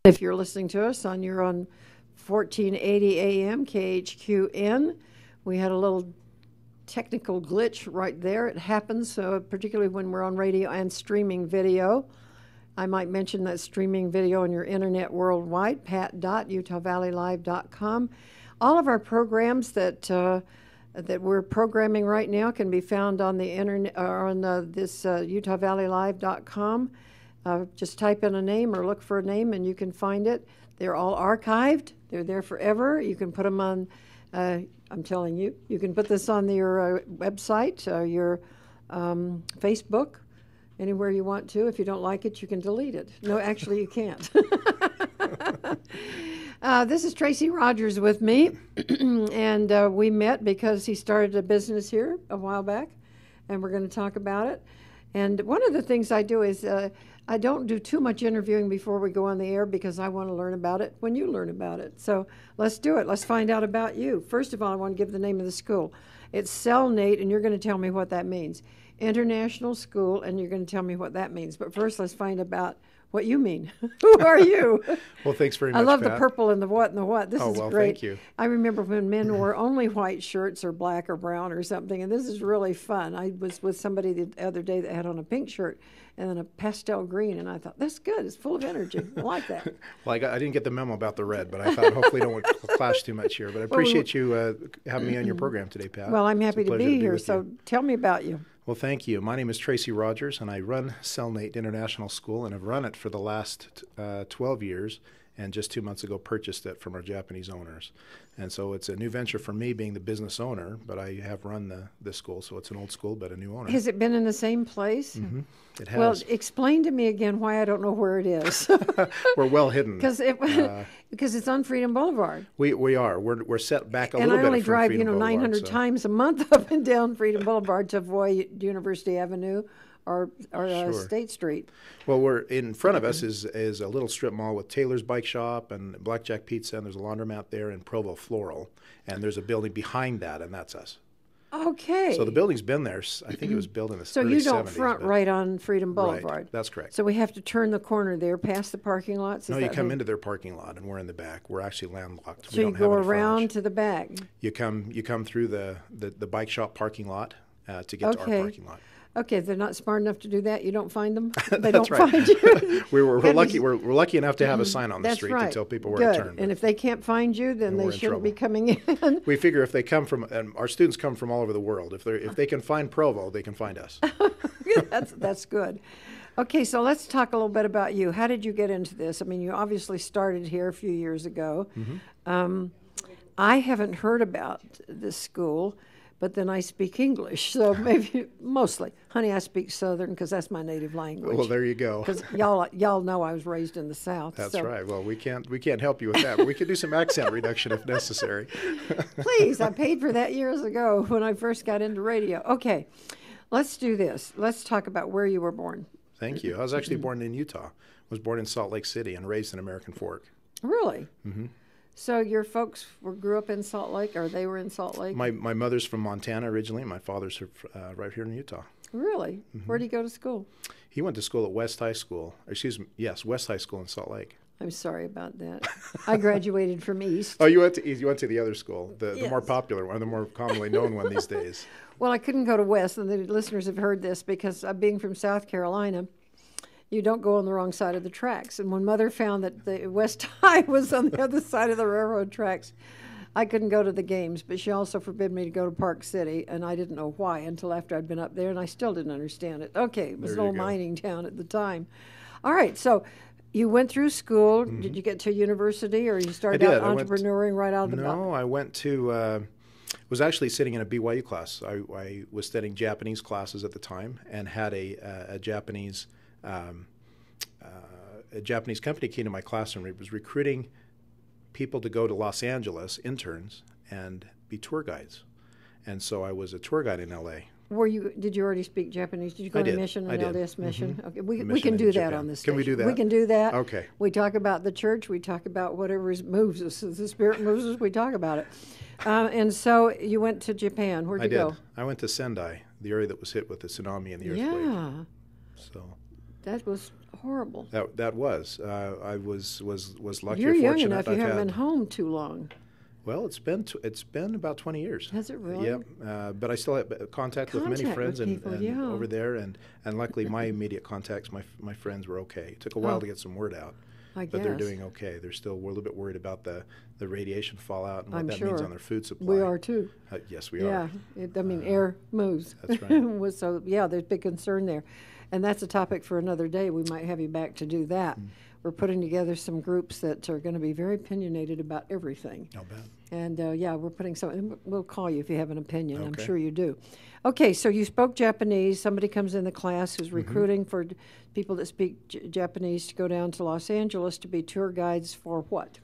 If you're listening to us you're on 1480 AM KHQN, we had a little technical glitch right there. It happens, particularly when we're on radio and streaming video. I might mention that streaming video on your internet worldwide, pat.utahvalleylive.com. All of our programs that we're programming right now can be found on the internet or on this utahvalleylive.com. Just type in a name or look for a name and you can find it. They're all archived. They're there forever. You can put them on, I'm telling you, you can put this on your website, your Facebook, anywhere you want to. If you don't like it, you can delete it. No, actually, you can't. This is Tracy Rogers with me, and we met because he started a business here a while back, and we're going to talk about it. And one of the things I do is I don't do too much interviewing before we go on the air because I want to learn about it when you learn about it. So let's do it. Let's find out about you. First of all, I want to give the name of the school. It's Selnate, and you're going to tell me what that means. International School, and you're going to tell me what that means. But first, let's find about what you mean. Who are you? Well, thanks very much, I love Pat. the purple and the what and the what. This is great. Thank you. I remember when men wore only white shirts or black or brown or something, and this is really fun. I was with somebody the other day that had on a pink shirt and then a pastel green, and I thought, that's good. It's full of energy. I like that. Well, I didn't get the memo about the red, but I thought hopefully don't clash too much here. But I appreciate you having me on your program today, Pat. Well, I'm happy to be here, so tell me about you. Well, thank you. My name is Tracy Rogers, and I run Selnate International School, and have run it for the last 12 years, and just 2 months ago purchased it from our Japanese owners. And so it's a new venture for me being the business owner, but I have run the school, so it's an old school, but a new owner. Has it been in the same place? Mm-hmm. It has. Well, explain to me again why I don't know where it is. We're well hidden. Because it's on Freedom Boulevard. We are. We're set back a little bit And I only from drive, Freedom Boulevard, 900 times a month up and down Freedom Boulevard to avoid University Avenue or Sure. State Street. Well, we're in front of us is a little strip mall with Taylor's Bike Shop and Blackjack Pizza, and there's a laundromat there, and Provo Floral, and there's a building behind that, and that's us. Okay. So the building's been there. I think it was built in the So early you don't 70s, front but- right on Freedom Boulevard. Right, that's correct. So we have to turn the corner there past the parking lots? No, you come into their parking lot, and we're in the back. We're actually landlocked. So you go around to the back? You come through the bike shop parking lot to get to our parking lot. Okay, they're not smart enough to do that. You don't find them. They That's don't right. find you. we're lucky. We're lucky enough to have a sign on the That's street right. to tell people where Good. to turn. And if they can't find you, then they we're in shouldn't be trouble. coming in. We figure if they come from, and our students come from all over the world. If they can find Provo, they can find us. That's good. Okay, so let's talk a little bit about you. How did you get into this? I mean, you obviously started here a few years ago. Mm-hmm. I haven't heard about this school, but then I speak English, so maybe mostly. Honey, I speak Southern because that's my native language. Well, there you go. Because y'all know I was raised in the South. That's so. right. Well, we can't help you with that, but we can do some accent reduction if necessary. Please, I paid for that years ago when I first got into radio. Okay, let's do this. Let's talk about where you were born. Thank you. I was actually born in Utah. I was born in Salt Lake City and raised in American Fork. Really? Mm-hmm. So your folks grew up in Salt Lake, or they were in Salt Lake? My mother's from Montana originally. My father's right here in Utah. Really? Mm-hmm. Where did he go to school? He went to school at West High School. West High School in Salt Lake. I'm sorry about that. I graduated from East. Oh, you went to the other school, the Yes. more popular one, the more commonly known one these days. Well, I couldn't go to West, and the listeners have heard this because being from South Carolina, you don't go on the wrong side of the tracks. And when Mother found that the West High was on the other side of the railroad tracks, I couldn't go to the games. But she also forbid me to go to Park City, and I didn't know why until after I'd been up there, and I still didn't understand it. Okay, it was an old mining town at the time. All right, so you went through school. Mm-hmm. Did you get to university, or you started out entrepreneuring right out of the box? No, I went to was actually sitting in a BYU class. I was studying Japanese classes at the time and had a Japanese company came to my classroom. It was recruiting people to go to Los Angeles, interns, and be tour guides. And so I was a tour guide in L.A. Did you already speak Japanese? Did you go on a mission, an LDS mission? Mm-hmm. Okay, we can do that on this station. Can we do that? We can do that. Okay. We talk about the church. We talk about whatever moves us. If the Spirit moves us, we talk about it. And so you went to Japan. Where'd you go? I went to Sendai, the area that was hit with the tsunami and the earthquake. Yeah. So that was horrible. That was. I was lucky You're or young fortunate. enough. You I've haven't had, been home too long. Well, it's been about 20 years. Has it really? Yep. But I still have contact with many friends with people, and yeah. over there, and luckily my immediate contacts, my friends were okay. It took a while to get some word out, I but guess. they're doing okay. They're still we're a little bit worried about the radiation fallout and what I'm that sure. means on their food supply. We are too. Yes, we Yeah, are. air moves. That's right. So yeah, there's big concern there, and that's a topic for another day. We might have you back to do that. We're putting together some groups that are going to be very opinionated about everything. I'll bet. And yeah, we're putting some. We'll call you if you have an opinion. Okay. I'm sure you do. Okay, so you spoke Japanese. Somebody comes in the class who's recruiting for people that speak Japanese to go down to Los Angeles to be tour guides for what?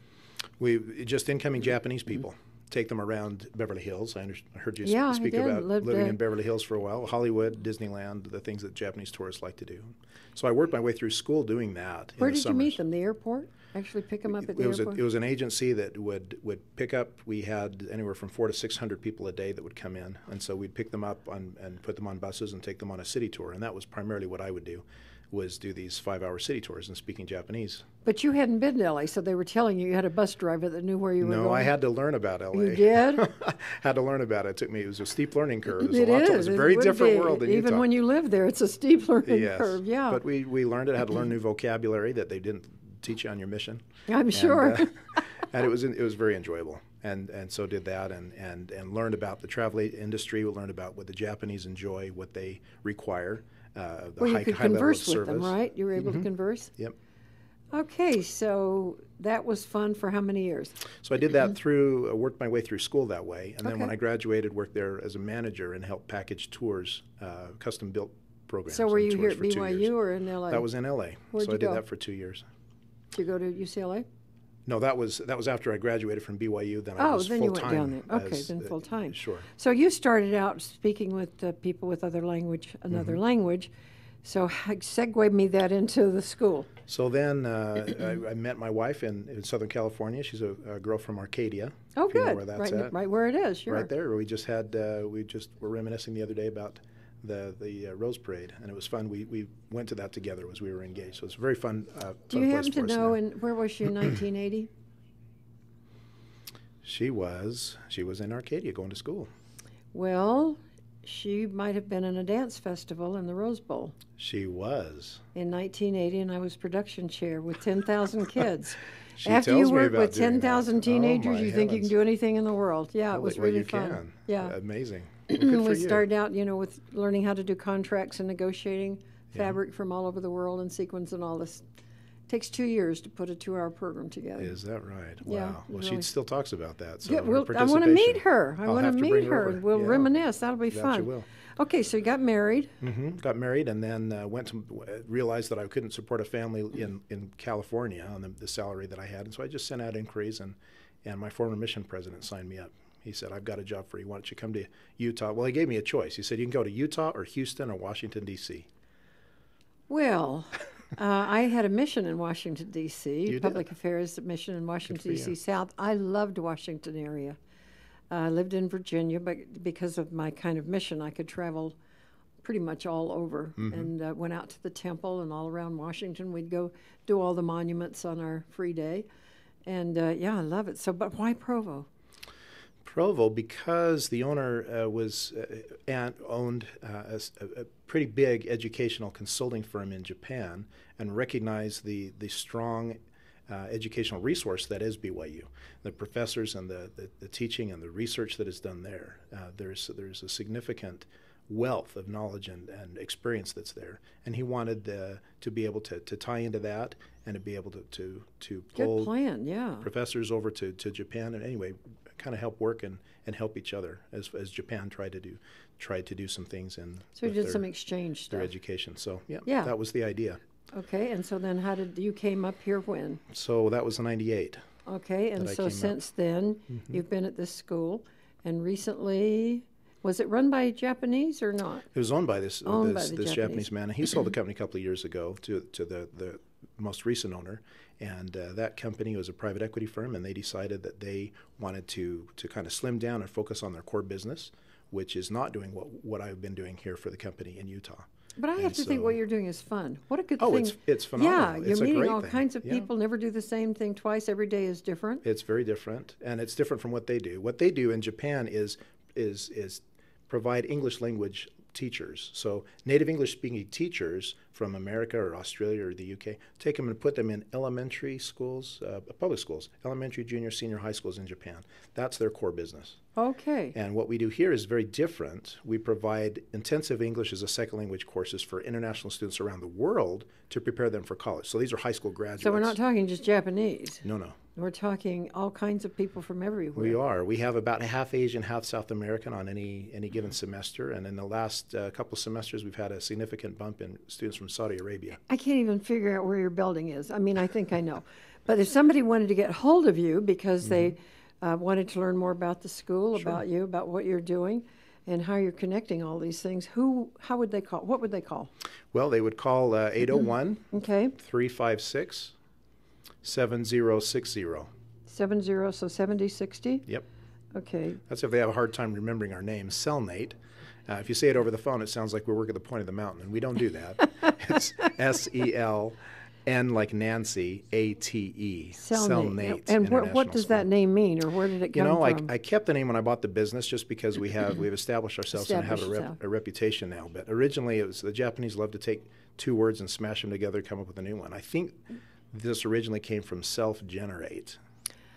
We just incoming Japanese people. Take them around Beverly Hills. I heard you Yeah, speak I did. about Lived living in Beverly Hills for a while. Hollywood, Disneyland, the things that Japanese tourists like to do. So I worked my way through school doing that. Where did you meet them? The airport? Actually pick them up at the airport? It was an agency that would pick up. We had anywhere from 400 to 600 people a day that would come in. And so we'd pick them up and put them on buses and take them on a city tour. And that was primarily what I would do, was do these 5-hour city tours and speaking Japanese. But you hadn't been to L.A., so they were telling you had a bus driver that knew where you were going. No, I had to learn about L.A. You did? Had to learn about it. It was a steep learning curve. It was a very different world than Utah. Even when you live there, it's a steep learning curve, yeah. But we learned it, had to learn new vocabulary that they didn't teach you on your mission. I'm sure. And it was very enjoyable. And so did that, and learned about the travel industry. We learned about what the Japanese enjoy, what they require. Well, you could high level of converse with service. them, right? You were able to converse? Yep. Okay, so that was fun for how many years? So I did that through, worked my way through school that way. And then when I graduated, worked there as a manager and helped package tours, custom built programs. So were you here at for 2 BYU years. or in LA? That was in LA. Where'd So you I did go? that for 2 years. Did you go to UCLA? No, that was after I graduated from BYU. Then I was then you went full-time down there. Okay, as, then full time. Sure. So you started out speaking with people with another language. So segue me that into the school. So then I met my wife in Southern California. She's a girl from Arcadia. Oh, if you know good. where that's at. Right where it is, sure. Right there. We just were reminiscing the other day about the Rose Parade, and it was fun. We went to that together as we were engaged. So it's a very fun. Do you happen to know? And where was she in 1980? She was in Arcadia going to school. Well, she might have been in a dance festival in the Rose Bowl. She was. In 1980, and I was production chair with 10,000 kids. She After tells you me work about with doing 10,000 that. teenagers, Oh, my you think you can heavens. do anything in the world. Yeah, it was really you fun. Can. Yeah. Amazing. Well, good for We you. started out, with learning how to do contracts and negotiating fabric from all over the world and sequins and all this. Takes 2 years to put a 2-hour program together. Is that right? Yeah, Wow. Well, really. she still talks about that. So Yeah, her I want to participation- meet her. I I'll want have to bring meet her her, over. and we'll Yeah. reminisce. That'll be That fun. you will. Okay, so you got married. Got married, and then realized that I couldn't support a family in California on the salary that I had, and so I just sent out inquiries, and my former mission president signed me up. He said, "I've got a job for you. Why don't you come to Utah?" Well, he gave me a choice. He said, "You can go to Utah or Houston or Washington, D.C." Well, I had a mission in Washington, D.C., You public did? affairs mission in Washington, for you. D.C. South. I loved Washington area. I lived in Virginia, but because of my kind of mission, I could travel pretty much all over, and went out to the temple and all around Washington. We'd go do all the monuments on our free day, and yeah, I love it. So, but why Provo? Provo, because the owner owned a pretty big educational consulting firm in Japan, and recognized the strong educational resource that is BYU. The professors and the teaching and the research that is done there. There's a significant wealth of knowledge and experience that's there, and he wanted to be able to tie into that and to be able to pull Good plan, yeah. professors over to Japan, and anyway kind of help work and help each other as Japan tried to do some things in So you with did their, some exchange their stuff. education. So Yeah. that was the idea. Okay, and so then how did you came up here when? So that was in '98. Okay, and that I so came up. since then, you've been at this school, and recently, was it run by Japanese or not? It was owned by this Owned by this, the this Japanese. Japanese man, and he sold the company a couple of years ago to the most recent owner, and that company was a private equity firm, and they decided that they wanted to kind of slim down and focus on their core business, which is not doing what I've been doing here for the company in Utah. But I have And to think so- what you're doing is fun. What a good Oh, thing. it's phenomenal. Yeah, It's you're a meeting great all thing. kinds of Yeah. people, never do the same thing twice. Every day is different. It's very different, and it's different from what they do. What they do in Japan is provide English language teachers. So native English speaking teachers from America or Australia or the UK, take them and put them in elementary schools, public schools, elementary, junior, senior high schools in Japan. That's their core business. Okay. And what we do here is very different. We provide intensive English as a second language courses for international students around the world to prepare them for college. So these are high school graduates. So we're not talking just Japanese. No, no. We're talking all kinds of people from everywhere. We are. We have about half Asian, half South American on any given semester. And in the last couple of semesters, we've had a significant bump in students from Saudi Arabia. I can't even figure out where your building is. I mean, I think I know. But if somebody wanted to get hold of you because they wanted to learn more about the school, about you, about what you're doing, and how you're connecting all these things, how would they call? What would they call? Well, they would call 801 Okay. 356 7060. 70, so 7060? Yep. Okay. That's if they have a hard time remembering our name, Selnate. If you say it over the phone, it sounds like we work at the point of the mountain, and we don't do that. It's SELN like Nancy, ATE. Selnate. And what does that name mean, or where did it come from? I kept the name when I bought the business just because we've established ourselves and have a reputation now. But originally, it was the Japanese love to take two words and smash them together, come up with a new one. I think this originally came from self-generate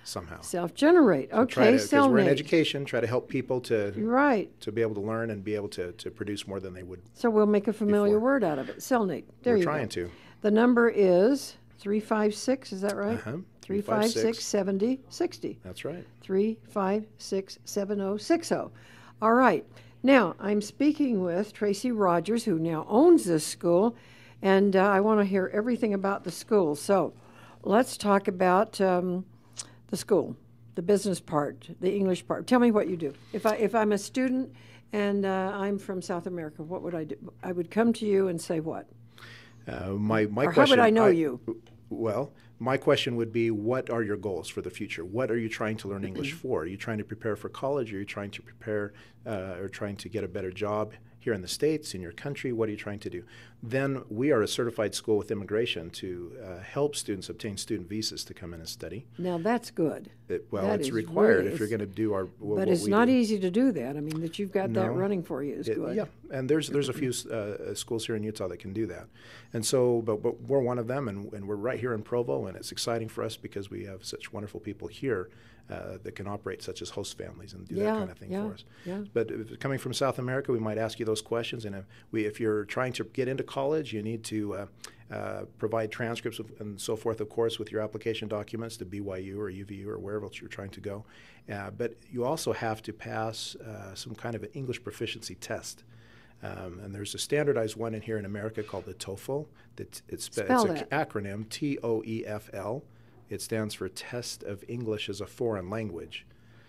somehow. Self-generate. Okay, because we're in education, try to help people to be able to learn and be able to produce more than they would. So we'll make a familiar word out of it. Selnate. There you go. We're trying to. The number is 356, is that right? 356 7060. That's right. 356 7060. All right. Now, I'm speaking with Tracy Rogers, who now owns this school, and I want to hear everything about the school. So let's talk about the school, the business part, the English part. Tell me what you do. If I'm a student and I'm from South America, what would I do? I would come to you and say what? My question. How would I know you? Well, my question would be, what are your goals for the future? What are you trying to learn English for? Are you trying to prepare for college? Are you trying to prepare or trying to get a better job here in the States, in your country? What are you trying to do? Then we are a certified school with immigration to help students obtain student visas to come in and study. Now that's good. It's required if you're going to do our. But it's not easy to do that. I mean, that you've got that running for you is good. Yeah, and there's a few schools here in Utah that can do that, and so but we're one of them, and we're right here in Provo, and it's exciting for us because we have such wonderful people here that can operate such as host families and do that kind of thing for us. Yeah. But if coming from South America, we might ask you those questions, and if you're trying to get into college, you need to provide transcripts and so forth, of course, with your application documents to BYU or UVU or wherever else you're trying to go. But you also have to pass some kind of an English proficiency test. And there's a standardized one in here in America called the TOEFL. It's an acronym, TOEFL. It stands for Test of English as a Foreign Language.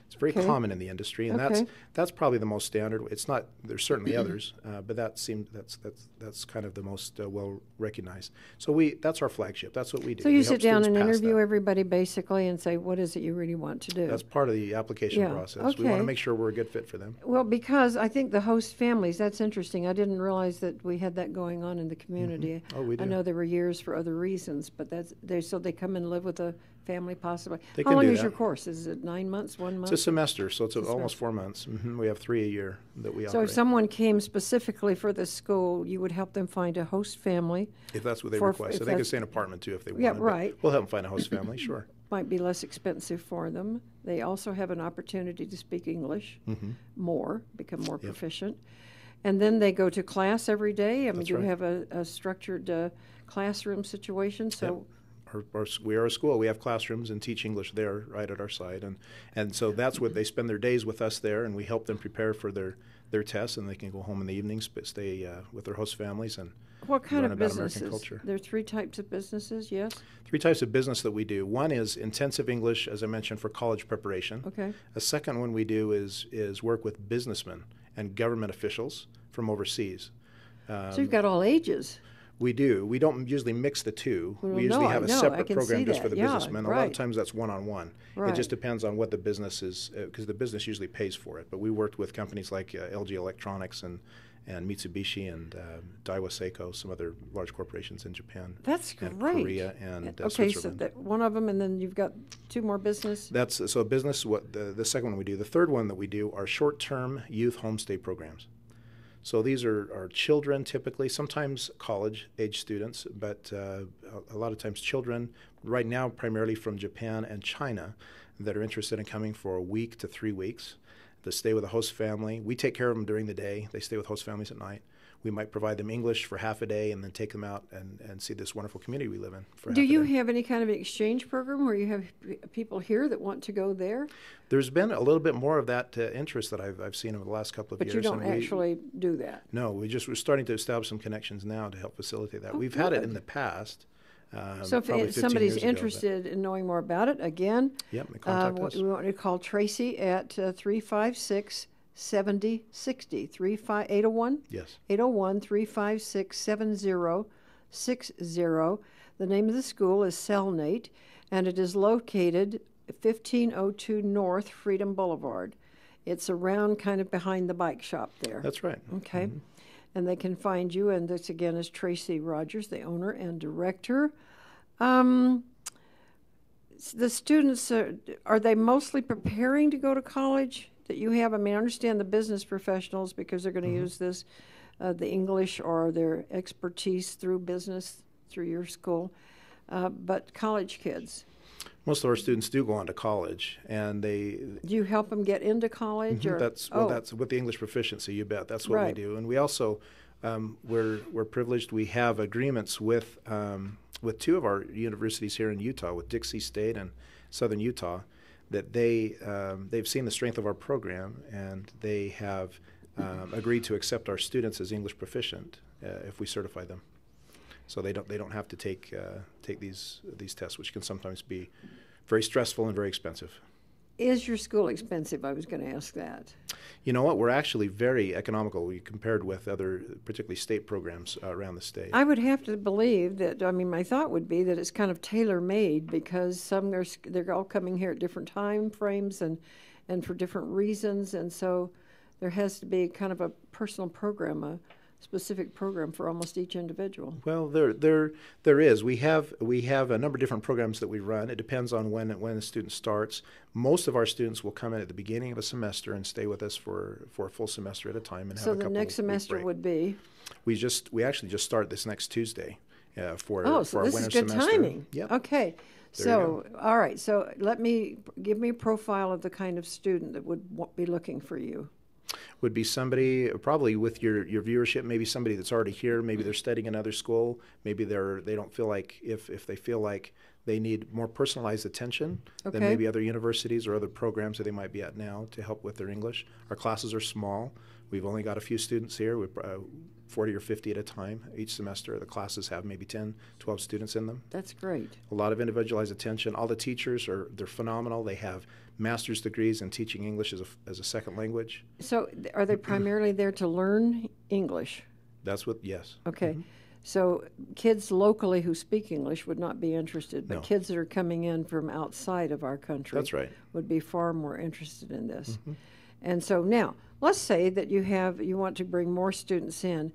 It's very common in the industry, and that's probably the most standard. It's not. There's certainly others, but that's kind of the most well recognized. So that's our flagship. That's what we do. So you sit down and interview everybody basically, and say, what is it you really want to do? That's part of the application process. Okay. We want to make sure we're a good fit for them. Well, because I think the host families, that's interesting. I didn't realize that we had that going on in the community. Oh, we do. I know there were years for other reasons, but so they come and live with a family possibly. How long is your course? Is it 9 months, 1 month? It's a semester, so it's almost 4 months. We have 3 a year that we operate. So if someone came specifically for this school, you would help them find a host family? If that's what they request. So they could stay in an apartment too if they want. Yeah, right. We'll help them find a host family, sure. Might be less expensive for them. They also have an opportunity to speak English more, become more proficient. And then they go to class every day. I mean, you have a structured classroom situation. So. We are a school. We have classrooms and teach English there right at our site. And so that's what they spend their days with us there, and we help them prepare for their tests, and they can go home in the evenings, but stay with their host families and what kind learn of about businesses? American culture. There are 3 types of businesses, yes? 3 types of business that we do. One is intensive English, as I mentioned, for college preparation. Okay. A second one we do is work with businessmen and government officials from overseas. So you've got all ages. We do. We don't usually mix the two. Well, We usually no, have I a know. I separate can program see just for that. the Yeah, businessmen. A lot right. of times that's one-on-one. Right. It just depends on what the business is, because the business usually pays for it. But we worked with companies like LG Electronics and Mitsubishi and Daiwa Seiko, some other large corporations in Japan. That's and great. Korea and okay, Switzerland. so that one of them, and then you've got two more business. That's so business. What the second one we do. The third one that we do are short-term youth homestay programs. So these are children typically, sometimes college-age students, but a lot of times children, right now primarily from Japan and China, that are interested in coming for a week to 3 weeks. They stay with a host family. We take care of them during the day. They stay with host families at night. We might provide them English for half a day and then take them out and see this wonderful community we live in for Do half a you day. have any kind of exchange program where you have people here that want to go there? There's been a little bit more of that interest that I've seen over the last couple of But years. you don't and actually do that. No, we're starting to establish some connections now to help facilitate that. Oh, We've had it good. in the past. So probably if 15 somebody's years ago, interested in knowing more about it, again, yep, contact us. we want to call Tracy at 356-7060, 801? Yes. 801-356-7060. The name of the school is Selnate, and it is located 1502 North Freedom Boulevard. It's around kind of behind the bike shop there. That's right. Okay. Mm-hmm. And they can find you, and this again is Tracy Rogers, the owner and director. The students, are they mostly preparing to go to college that you have? I mean, I understand the business professionals because they're going to use this, the English or their expertise through business, through your school, but college kids. Most of our students do go on to college, and they. Do you help them get into college? Or? That's with the English proficiency. You bet. That's what Right. we do, and we also we're privileged. We have agreements with two of our universities here in Utah, with Dixie State and Southern Utah, that they've seen the strength of our program, and they have agreed to accept our students as English proficient if we certify them. So they don't have to take these tests, which can sometimes be very stressful and very expensive. Is your school expensive? I was going to ask that. You know what? We're actually very economical. We compared with other, particularly state programs around the state. I would have to believe that. I mean, my thought would be that it's kind of tailor-made because they're all coming here at different time frames and for different reasons, and so there has to be kind of a personal program, a specific program for almost each individual. Well, there is. We have a number of different programs that we run. It depends on when a student starts. Most of our students will come in at the beginning of a semester and stay with us for a full semester at a time and have a couple. So the next semester would be. We actually just start this next Tuesday for Oh, our so winter this is good semester. timing. Yep. Okay. There you All right. So give me a profile of the kind of student that would be looking for you. Would be somebody probably with your viewership, maybe somebody that's already here, maybe they're studying another school, maybe they don't feel like if they feel like they need more personalized attention than maybe other universities or other programs that they might be at now to help with their English. Our classes are small. We've only got a few students here, 40 or 50 at a time each semester. The classes have maybe 10, 12 students in them. That's great. A lot of individualized attention. All the teachers they're phenomenal. They have master's degrees in teaching English as a second language. So are they primarily there to learn English? Yes. Okay. Mm-hmm. So kids locally who speak English would not be interested, but No. kids that are coming in from outside of our country That's right. would be far more interested in this. Mm-hmm. And so now, let's say that you want to bring more students in.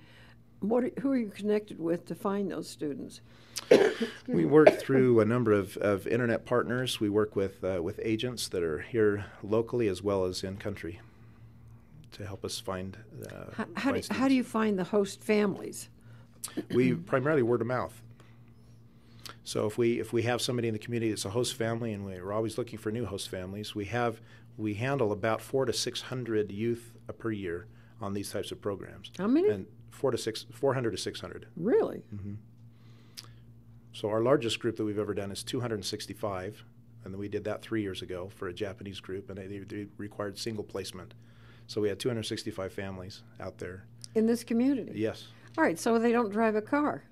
Who are you connected with to find those students? We work through a number of internet partners. We work with agents that are here locally as well as in country to help us find How do students. you find the host families? We primarily word of mouth. So if we have somebody in the community that's a host family, and we're always looking for new host families, we handle about 400 to 600 youth per year on these types of programs. How many? And 400 to 600. Really? Mm-hmm. So our largest group that we've ever done is 265, and then we did that 3 years ago for a Japanese group, and they required single placement. So we had 265 families out there. In this community? Yes. All right, so they don't drive a car.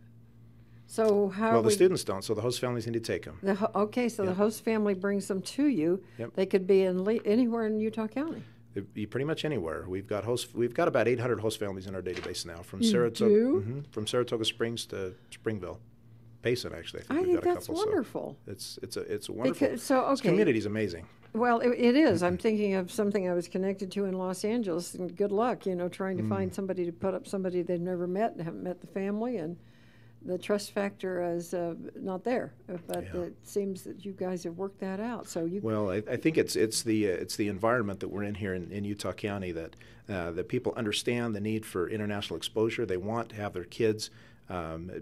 So how? Well, the students don't, so the host families need to take them. The host family brings them to you. Yep. They could be in anywhere in Utah County. Pretty much anywhere. We've got about 800 host families in our database now, from from Saratoga Springs to Springville. Payson, actually. I think we've got a couple. Wonderful. So it's a wonderful. This community is amazing. Well, it is. I'm thinking of something I was connected to in Los Angeles. And good luck, trying to find somebody to put up somebody they've never met and haven't met the family, and the trust factor is not there. But it seems that you guys have worked that out. So Well, I think it's the environment that we're in here in Utah County that people understand the need for international exposure. They want to have their kids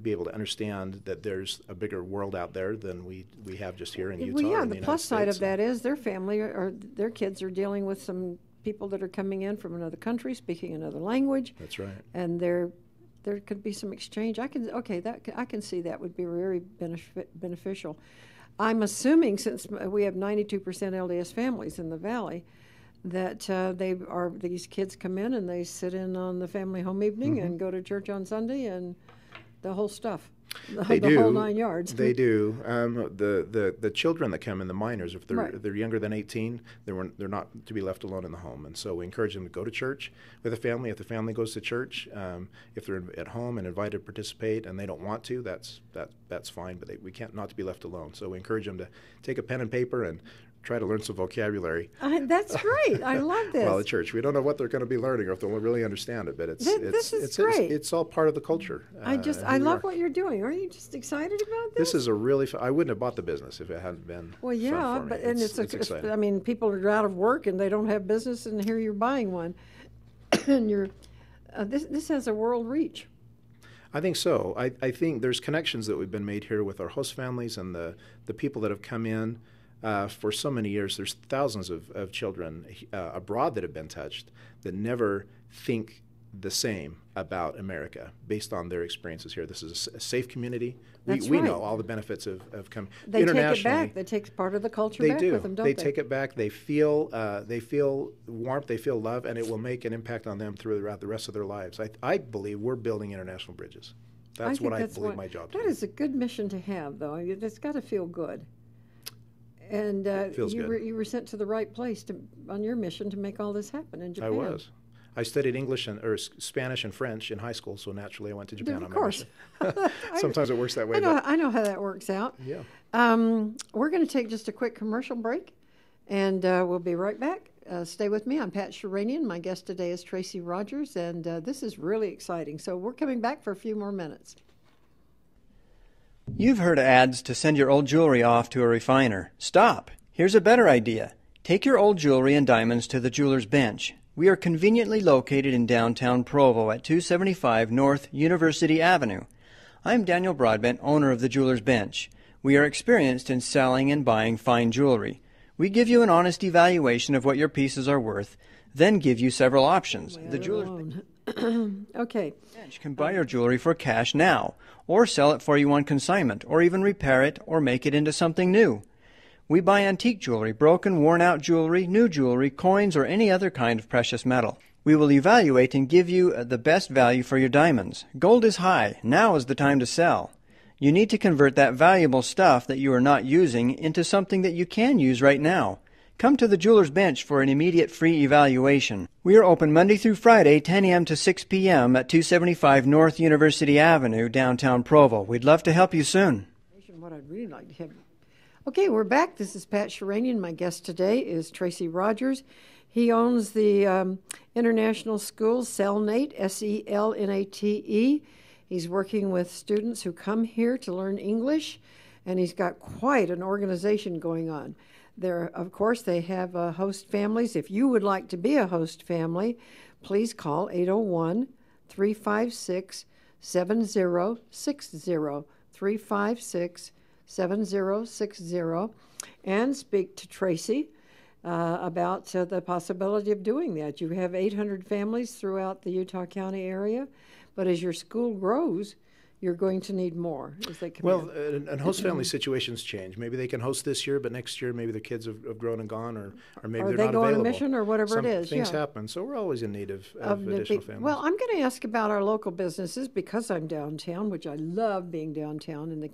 be able to understand that there's a bigger world out there than we have just here in Utah. Well, in the plus side of that is their family or their kids are dealing with some people that are coming in from another country, speaking another language. That's right. And there could be some exchange. I can see that would be very beneficial. I'm assuming, since we have 92% LDS families in the valley, that these kids come in and they sit in on the family home evening and go to church on Sunday and the whole stuff. The whole 9 yards. They do. The children that come in, the minors, if they're younger than 18, they're not to be left alone in the home. And so we encourage them to go to church with the family. If the family goes to church, if they're at home and invited to participate and they don't want to, that's fine. But we can't not to be left alone. So we encourage them to take a pen and paper and try to learn some vocabulary. That's great. I love this. Well, at church, we don't know what they're going to be learning or if they'll really understand it, but it's great. It's all part of the culture. I love what you're doing. Aren't you just excited about this? This is a really I wouldn't have bought the business if it hadn't been. Well, yeah, fun for me. but it's exciting. I mean, people are out of work and they don't have business, and here you're buying one, and this has a world reach. I think so. I think there's connections that we've been made here with our host families and the people that have come in. For so many years, there's thousands of children abroad that have been touched that never think the same about America based on their experiences here. This is a safe community. We know all the benefits of coming internationally. They take it back. They take part of the culture back with them, don't they? They take it back. They feel warmth. They feel love, and it will make an impact on them throughout the rest of their lives. I believe we're building international bridges. That's what I believe my job is. That is a good mission to have, though. It's got to feel good. And you were sent to the right place on your mission to make all this happen in Japan. I was. I studied Spanish and French in high school, so naturally I went to Japan. Of course. Sometimes it works that way. I know how that works out. Yeah. We're going to take just a quick commercial break, and we'll be right back. Stay with me. I'm Pat Sheranian. My guest today is Tracy Rogers, and this is really exciting. So we're coming back for a few more minutes. You've heard ads to send your old jewelry off to a refiner. Stop! Here's a better idea. Take your old jewelry and diamonds to the Jeweler's Bench. We are conveniently located in downtown Provo at 275 North University Avenue. I'm Daniel Broadbent, owner of the Jeweler's Bench. We are experienced in selling and buying fine jewelry. We give you an honest evaluation of what your pieces are worth, then give you several options. The Jeweler's Okay. Bench can buy your jewelry for cash now, or sell it for you on consignment, or even repair it or make it into something new. We buy antique jewelry, broken, worn-out jewelry, new jewelry, coins, or any other kind of precious metal. We will evaluate and give you the best value for your diamonds. Gold is high. Now is the time to sell. You need to convert that valuable stuff that you are not using into something that you can use right now. Come to the Jeweler's Bench for an immediate free evaluation. We are open Monday through Friday, 10 a.m. to 6 p.m. at 275 North University Avenue, downtown Provo. We'd love to help you soon. What I'd really like to have. Okay, we're back. This is Pat Sheranian. My guest today is Tracy Rogers. He owns the international school, Selnate, Selnate. He's working with students who come here to learn English, and he's got quite an organization going on. There, of course, they have host families. If you would like to be a host family, please call 801-356-7060, 356-7060, and speak to Tracy about the possibility of doing that. You have 800 families throughout the Utah County area, but as your school grows, you're going to need more as they come in. And host family situations change. Maybe they can host this year, but next year maybe the kids have grown and gone, or maybe they're not available. Or they go on a mission, or whatever it is. Things happen, so we're always in need of additional families. Well, I'm going to ask about our local businesses because I'm downtown, which I love being downtown in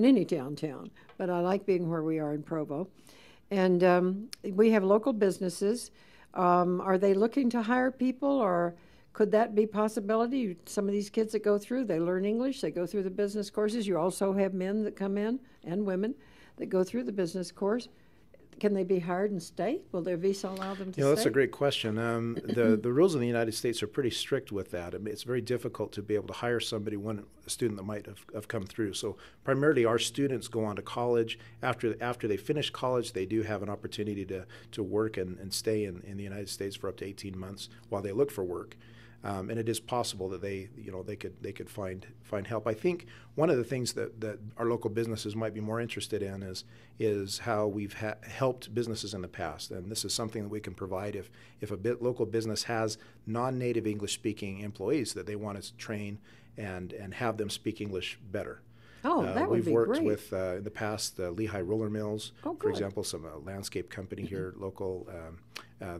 any downtown, but I like being where we are in Provo. And we have local businesses. Are they looking to hire people, or could that be possibility? Some of these kids that go through, they learn English, they go through the business courses. You also have men that come in and women that go through the business course. Can they be hired and stay? Will their visa allow them to stay? That's a great question. The rules in the United States are pretty strict with that. I mean, it's very difficult to be able to hire somebody, a student that might have come through. So primarily our students go on to college. After they finish college, they do have an opportunity to work and stay in the United States for up to 18 months while they look for work. And it is possible that they could find help. I think one of the things that our local businesses might be more interested in is how we've helped businesses in the past, and this is something that we can provide if a local business has non-native English speaking employees that they want to train and have them speak English better. Oh, that would be great. We've worked with, in the past, Lehigh Roller Mills, for example, some landscape company here, local.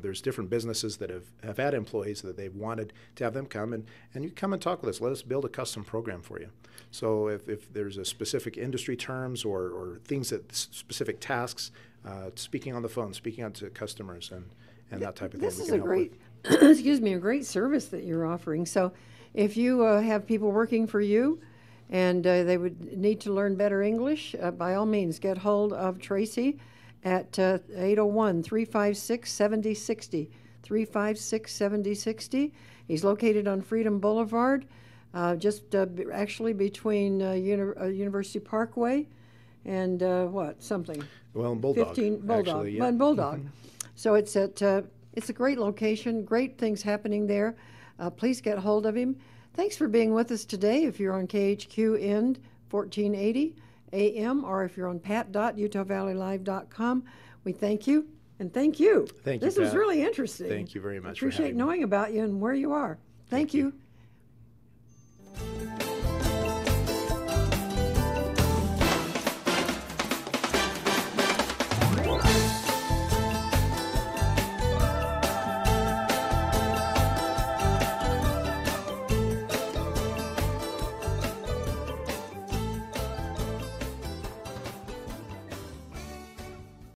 There's different businesses that have had employees that they've wanted to have them come, and you come and talk with us. Let us build a custom program for you. So if there's a specific industry terms or things specific tasks, speaking on the phone, speaking out to customers, and that type of thing. This is a great, excuse me, a great service that you're offering. So if you have people working for you, and they would need to learn better English, by all means, get hold of Tracy at 801-356-7060, 356-7060. He's located on Freedom Boulevard, just actually between University Parkway and Bulldog. 15 Bulldog. Actually, yeah. Bulldog. So it's it's a great location, great things happening there. Please get hold of him. Thanks for being with us today. If you're on KHQ End 1480 AM, or if you're on pat.utahvalleylive.com, we thank you and thank you. Thank you, This was Pat. really interesting. Thank you very much. Appreciate knowing about you and where you are. Thank you.